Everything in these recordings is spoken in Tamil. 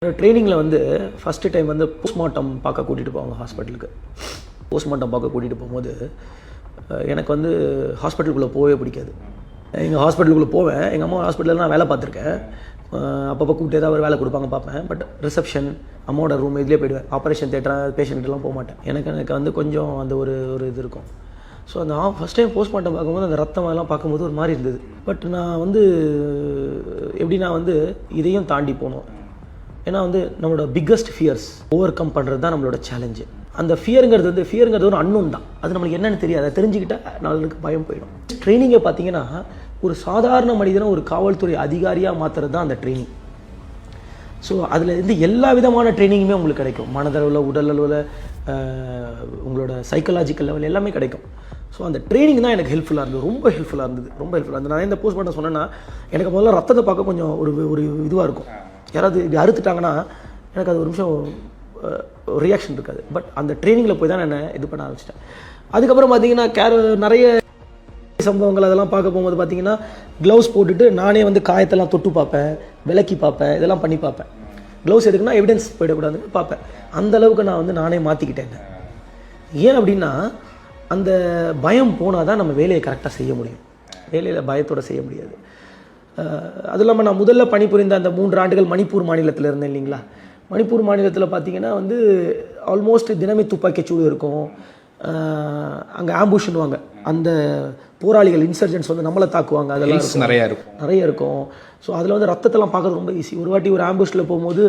ட்ரைனிங்கில் வந்து ஃபஸ்ட்டு டைம் வந்து போஸ்ட்மார்ட்டம் பார்க்க கூட்டிகிட்டு போவாங்க ஹாஸ்பிட்டலுக்கு. போஸ்ட்மார்ட்டம் பார்க்க கூட்டிகிட்டு போகும்போது எனக்கு வந்து ஹாஸ்பிட்டலுக்குள்ளே போகவே பிடிக்காது. எங்கள் ஹாஸ்பிட்டலுக்குள்ளே போவேன், எங்கள் அம்மா ஹாஸ்பிட்டலில் நான் வேலை பார்த்துருக்கேன். அப்பப்போ கூப்பிட்டு ஏதாவது ஒரு வேலை கொடுப்பாங்க பார்ப்பேன். பட் ரிசப்ஷன், அம்மாவோட ரூம் இதுலேயே போயிடுவேன். ஆப்ரேஷன் தேட்டர் பேஷண்ட்டெல்லாம் போக மாட்டேன். எனக்கு வந்து கொஞ்சம் அந்த ஒரு இது இருக்கும். ஸோ அந்த ஃபஸ்ட் டைம் போஸ்ட்மார்ட்டம் பார்க்கும்போது அந்த ரத்தம் எல்லாம் பார்க்கும்போது ஒரு மாதிரி இருந்தது. பட் நான் வந்து எப்படின்னா வந்து இதையும் தாண்டி போனோம். ஏன்னா வந்து நம்மளோட பிக்கஸ்ட் ஃபியர்ஸ் ஓவர் கம் பண்ணுறது தான் நம்மளோட சேலஞ்சு. அந்த ஃபியருங்கிறது ஒரு அன்னோன் தான். அது நம்மளுக்கு என்னென்னு தெரியாது. அதை தெரிஞ்சுக்கிட்டால் நம்மளுக்கு பயம் போயிடும். ட்ரைனிங்கை பார்த்தீங்கன்னா ஒரு சாதாரண மனிதனை ஒரு காவல்துறை அதிகாரியாக மாற்றுறது தான் அந்த ட்ரைனிங். ஸோ அதில் இருந்து எல்லா விதமான ட்ரைனிங்குமே உங்களுக்கு கிடைக்கும். மனதளவில், உடல் அளவில், உங்களோட சைக்கலாஜிக்கல் லெவல் எல்லாமே கிடைக்கும். ஸோ அந்த ட்ரைனிங் தான் எனக்கு ஹெல்ப்ஃபுல்லாக இருந்தது. ரொம்ப ஹெல்ப்ஃபுல்லாக இருந்தது. நான் இந்த போஸ்ட்மார்ட்டம் சொன்னேன்னா எனக்கு முதல்ல ரத்தத்தை பார்க்க கொஞ்சம் ஒரு இதுவாக இருக்கும். யாராவது இப்படி அறுத்துட்டாங்கன்னா எனக்கு அது ஒரு நிமிஷம் ரியாக்ஷன் இருக்காது. பட் அந்த ட்ரைனிங்கில் போய் தான் நான் இது பண்ண ஆரம்பிச்சிட்டேன். அதுக்கப்புறம் பார்த்தீங்கன்னா நிறைய சம்பவங்கள் அதெல்லாம் பார்க்க போகும்போது பார்த்தீங்கன்னா க்ளவுஸ் போட்டுட்டு நானே வந்து காயத்தெல்லாம் தொட்டு பார்ப்பேன், விலக்கி பார்ப்பேன், இதெல்லாம் பண்ணி பார்ப்பேன். க்ளவுஸ் எதுக்குன்னா எவிடன்ஸ் போயிடக்கூடாதுன்னு பார்ப்பேன். அந்தளவுக்கு நான் வந்து நானே மாற்றிக்கிட்டேன். ஏன் அப்படின்னா அந்த பயம் போனால் தான் நம்ம வேலையை கரெக்டாக செய்ய முடியும். வேலையில் பயத்தோடு செய்ய முடியாது. அது இல்லாமல் நான் முதல்ல பணிபுரிந்த அந்த 3 ஆண்டுகள் மணிப்பூர் மாநிலத்தில் இருந்தேன் இல்லைங்களா. மணிப்பூர் மாநிலத்தில் பார்த்தீங்கன்னா வந்து ஆல்மோஸ்ட் தினமே துப்பாக்கிச்சூடு இருக்கும். அங்கே ஆம்புஷ்னுவாங்க. அந்த போராளிகள் இன்சர்ஜென்ட்ஸ் வந்து நம்மளை தாக்குவாங்க. அதெல்லாம் நிறைய இருக்கும். ஸோ அதில் வந்து ரத்தத்தெல்லாம் பார்க்கறது ரொம்ப ஈஸி. ஒரு வாட்டி ஒரு ஆம்புஷில் போகும்போது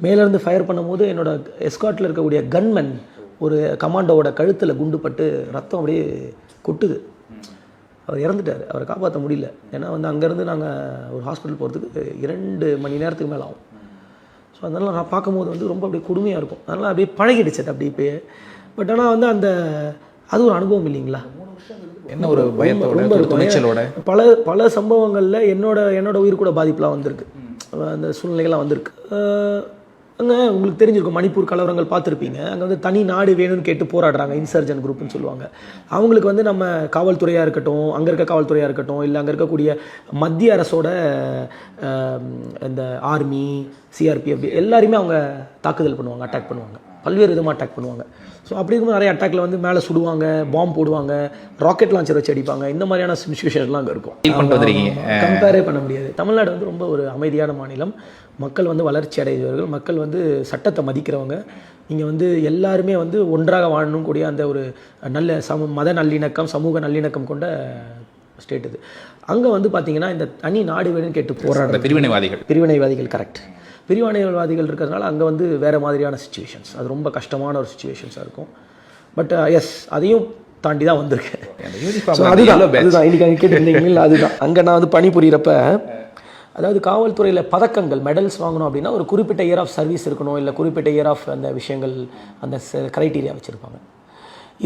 மேலேருந்து ஃபயர் பண்ணும்போது என்னோட எஸ்கார்ட்டில் இருக்கக்கூடிய கன்மேன் ஒரு கமாண்டோவோட கழுத்தில் குண்டு பட்டு ரத்தம் அப்படியே கொட்டுது. அவர் இறந்துட்டார். அவரை காப்பாற்ற முடியல. ஏன்னா வந்து அங்கேருந்து நாங்கள் ஒரு ஹாஸ்பிட்டல் போகிறதுக்கு 2 மணி நேரத்துக்கு மேலே ஆகும். ஸோ அதனால் நான் பார்க்கும்போது வந்து ரொம்ப அப்படியே கொடுமையாக இருக்கும். அதனால் அப்படியே பழகிடுச்சு அப்படி இப்போயே. பட் ஆனால் வந்து அது ஒரு அனுபவம் இல்லைங்களா. என்ன ஒரு பயத்தோட துணிச்சலோட பல சம்பவங்களில் என்னோட உயிர் கூட பாதிப்புலாம் வந்திருக்கு. அந்த சூழ்நிலைகள்லாம் வந்திருக்கு. அங்கே உங்களுக்கு தெரிஞ்சிருக்கும், மணிப்பூர் கலவரங்கள் பார்த்துருப்பீங்க. அங்கே வந்து தனி நாடு வேணும்னு கேட்டு போராடுறாங்க. இன்சர்ஜன் குரூப்னு சொல்லுவாங்க. அவங்களுக்கு வந்து நம்ம காவல்துறையாக இருக்கட்டும், அங்கே இருக்க காவல்துறையாக இருக்கட்டும், இல்லை அங்கே இருக்கக்கூடிய மத்திய அரசோட இந்த ஆர்மி, சிஆர்பிஎஃப் எல்லாருமே அவங்க தாக்குதல் பண்ணுவாங்க, அட்டாக் பண்ணுவாங்க. பல்வேறு விதமாக அட்டாக் பண்ணுவாங்க. ஸோ அப்படி இருக்கும்போது நிறைய அட்டாக்ல வந்து மேலே சுடுவாங்க, பாம்பு போடுவாங்க, ராக்கெட் லான்ச்சர் வச்சு அடிப்பாங்க. இந்த மாதிரியான சிச்சுவேஷன்லாம் அங்கே இருக்கும். கம்பேரே பண்ண முடியாது. தமிழ்நாடு வந்து ரொம்ப ஒரு அமைதியான மாநிலம். மக்கள் வந்து வளர்ச்சி அடைந்தவர்கள், மக்கள் வந்து சட்டத்தை மதிக்கிறவங்க. இங்கே வந்து எல்லாருமே வந்து ஒன்றாக வாழணும் கூடிய அந்த ஒரு நல்ல மத நல்லிணக்கம், சமூக நல்லிணக்கம் கொண்ட ஸ்டேட் இது. அங்கே வந்து பார்த்தீங்கன்னா இந்த தனி நாடு வேணும்னு கேட்டு போராடுற பிரிவினைவாதிகள் கரெக்ட். பிரிவினைவாதிகள் இருக்கிறதுனால அங்கே வந்து வேறு மாதிரியான சிச்சுவேஷன்ஸ், அது ரொம்ப கஷ்டமான ஒரு சிச்சுவேஷன்ஸாக இருக்கும். பட் எஸ், அதையும் தாண்டி தான் வந்திருக்கேன். அதுதான் இன்னைக்கு கேட்டுருந்தீங்களா. அதுதான் அங்கே நான் வந்து பணிபுரியிறப்ப, அதாவது காவல்துறையில் பதக்கங்கள், மெடல்ஸ் வாங்கணும் அப்படின்னா ஒரு குறிப்பிட்ட இயர் ஆஃப் சர்வீஸ் இருக்கணும், இல்லை குறிப்பிட்ட இயர் ஆஃப் அந்த விஷயங்கள், அந்த க்ரைட்டீரியா வச்சுருப்பாங்க.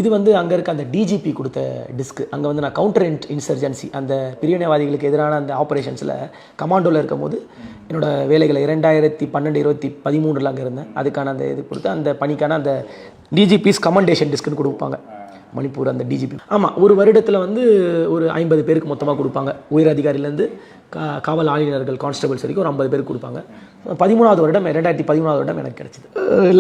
இது வந்து அங்கே இருக்க அந்த டிஜிபி கொடுத்த டிஸ்க்கு. அங்கே வந்து நான் கவுண்டர் இன்சர்ஜென்சி, அந்த பிரிவினைவாதிகளுக்கு எதிரான அந்த ஆப்ரேஷன்ஸில் கமாண்டோவில் இருக்கும் போது என்னோடய வேலைகளை 2012-2013 அங்கே இருந்தேன். அதுக்கான அந்த இது கொடுத்து அந்த பணிக்கான அந்த டிஜிபிஸ் கமெண்டேஷன் டிஸ்க்குன்னு கொடுப்பாங்க மணிப்பூர் அந்த டிஜிபி. ஆமாம், ஒரு வருடத்தில் வந்து ஒரு 50 பேருக்கு மொத்தமாக கொடுப்பாங்க. உயர் அதிகாரிலேருந்து காவல் ஆணையர்கள், கான்ஸ்டபிள்ஸ் வரைக்கும் ஒரு 50 பேருக்கு கொடுப்பாங்க. 2013 வருடம் எனக்கு கிடைச்சிது.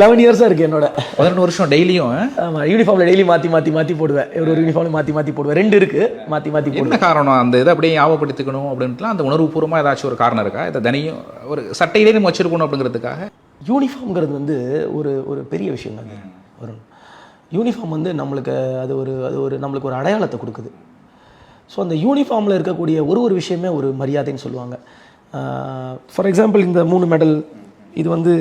11 இயர்ஸாக இருக்குது என்னோட. 11 வருஷம் டெய்லியும். ஆமாம், யூனிஃபார்மில் டெய்லி மாற்றி போடுவேன். ஒரு யூனிஃபார்மில் மாற்றி போடுவேன். 2 இருக்குது, மாற்றி போடுவேன். என்ன காரணம்? அந்த இதை அப்படியே ஞாபகப்படுத்திக்கணும் அப்படின்ட்டுலாம் அந்த உணர்வுபூர்வமாக ஏதாச்சும் ஒரு காரணம் இருக்கா? இதை தனியும் ஒரு சட்டையிலே நம்ம வச்சுருக்கணும் அப்படிங்கிறதுக்காக? யூனிஃபார்ம்ங்கிறது வந்து ஒரு பெரிய விஷயம் தான். ஒரு யூனிஃபார்ம் வந்து நம்மளுக்கு அது ஒரு நம்மளுக்கு ஒரு அடையாளத்தை கொடுக்குது. ஸோ அந்த யூனிஃபார்மில் இருக்கக்கூடிய ஒரு விஷயமே ஒரு மரியாதைன்னு சொல்லுவாங்க. ஃபார் எக்ஸாம்பிள் இந்த 3 மெடல், இது வந்து